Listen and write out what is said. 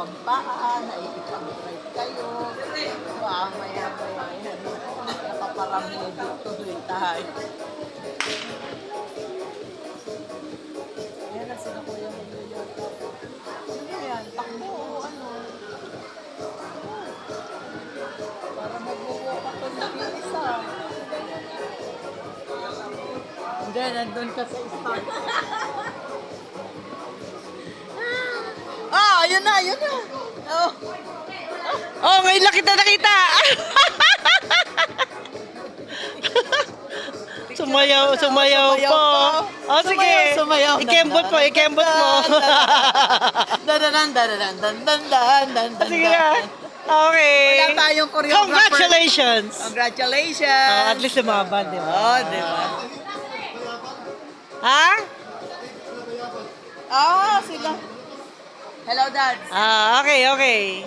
ang paa, naipipag-drive kayo. Maya-maya, napaparamedyo, tuloy tayo. Ayan na sila Kuya Julio. Ano yan? Takbo o ano? Para mag-walk ako ng isa. Hindi, nandun ka sa start. Ayun na, ayun na. Oh. Oh, ngayon lang kita nakita. Sumayaw po. Oh, sige. Sumayaw. Ikembot mo, ikembot mo. Dadadan, dadadan, dan. Sige na. Okay. Wala tayong choreographer. Congratulations. Congratulations. At least lumaban, di ba? Oh, di ba? Ha? Sila. Hello, Dad. Okay.